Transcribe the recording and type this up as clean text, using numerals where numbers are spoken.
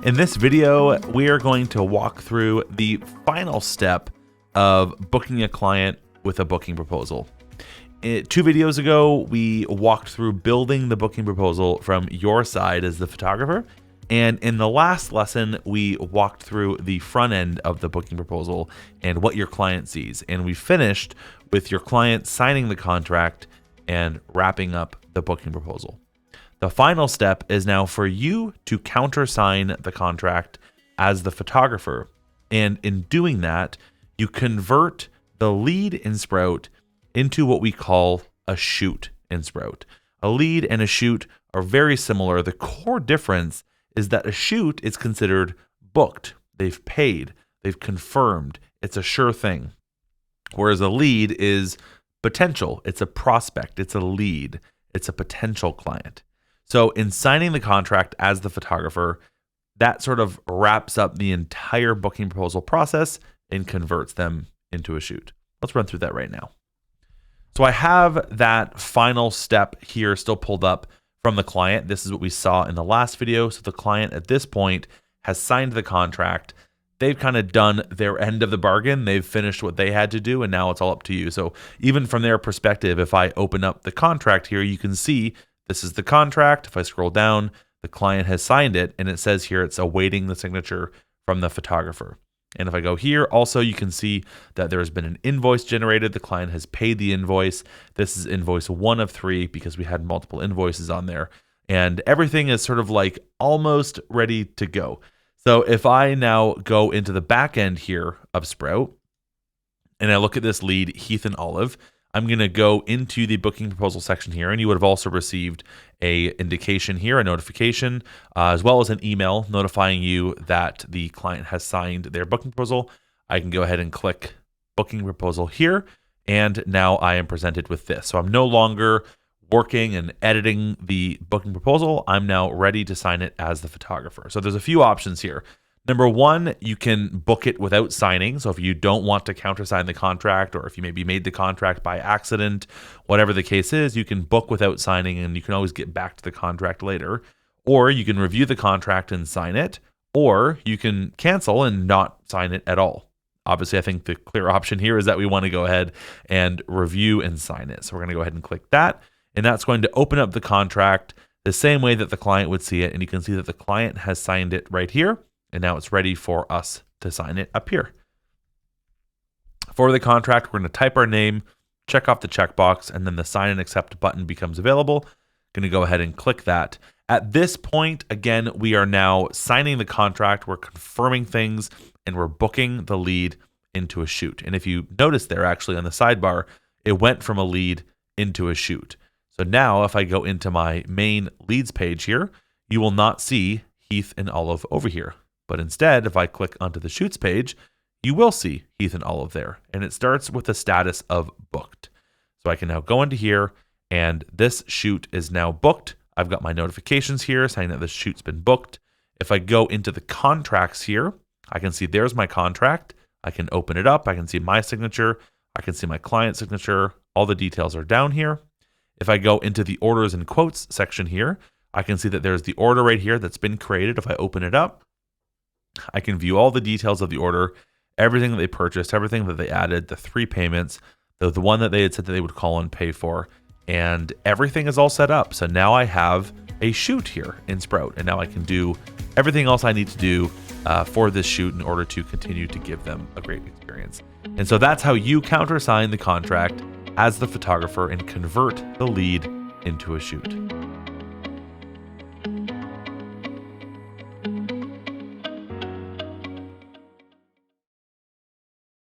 In this video, we are going to walk through the final step of booking a client with a booking proposal. 2 videos ago, we walked through building the booking proposal from your side as the photographer. And in the last lesson, we walked through the front end of the booking proposal and what your client sees. And we finished with your client signing the contract and wrapping up the booking proposal. The final step is now for you to countersign the contract as the photographer. And in doing that, you convert the lead in Sprout into what we call a shoot in Sprout. A lead and a shoot are very similar. The core difference is that a shoot is considered booked. They've paid, they've confirmed, it's a sure thing. Whereas a lead is potential, it's a prospect, it's a lead, it's a potential client. So in signing the contract as the photographer, that sort of wraps up the entire booking proposal process and converts them into a shoot. Let's run through that right now. So I have that final step here still pulled up from the client. This is what we saw in the last video. So the client at this point has signed the contract. They've kind of done their end of the bargain. They've finished what they had to do, and now it's all up to you. So even from their perspective, if I open up the contract here, you can see this is the contract. If I scroll down, the client has signed it, and it says here it's awaiting the signature from the photographer. And if I go here, also you can see that there has been an invoice generated. The client has paid the invoice. This is invoice 1 of 3 because we had multiple invoices on there. And everything is sort of like almost ready to go. So if I now go into the back end here of Sprout, and I look at this lead, Heath and Olive, I'm going to go into the booking proposal section here, and you would have also received a indication here, a notification, as well as an email notifying you that the client has signed their booking proposal. I can go ahead and click booking proposal here, and now I am presented with this. So I'm no longer working and editing the booking proposal. I'm now ready to sign it as the photographer. So there's a few options here. Number 1, you can book it without signing. So if you don't want to countersign the contract, or if you maybe made the contract by accident, whatever the case is, you can book without signing, and you can always get back to the contract later. Or you can review the contract and sign it, or you can cancel and not sign it at all. Obviously, I think the clear option here is that we want to go ahead and review and sign it. So we're going to go ahead and click that, and that's going to open up the contract the same way that the client would see it. And you can see that the client has signed it right here. And now it's ready for us to sign it up here. For the contract, we're going to type our name, check off the checkbox, and then the sign and accept button becomes available. Going to go ahead and click that. At this point, again, we are now signing the contract. We're confirming things, and we're booking the lead into a shoot. And if you notice there, actually on the sidebar, it went from a lead into a shoot. So now if I go into my main leads page here, you will not see Heath and Olive over here. But instead, if I click onto the shoots page, you will see Heath and Olive there. And it starts with the status of booked. So I can now go into here, and this shoot is now booked. I've got my notifications here saying that the shoot's been booked. If I go into the contracts here, I can see there's my contract. I can open it up. I can see my signature. I can see my client signature. All the details are down here. If I go into the orders and quotes section here, I can see that there's the order right here that's been created. If I open it up, I can view all the details of the order, everything that they purchased, everything that they added, the 3 payments, the one that they had said that they would call and pay for, and everything is all set up. So now I have a shoot here in Sprout, and now I can do everything else I need to do for this shoot in order to continue to give them a great experience. And so that's how you countersign the contract as the photographer and convert the lead into a shoot.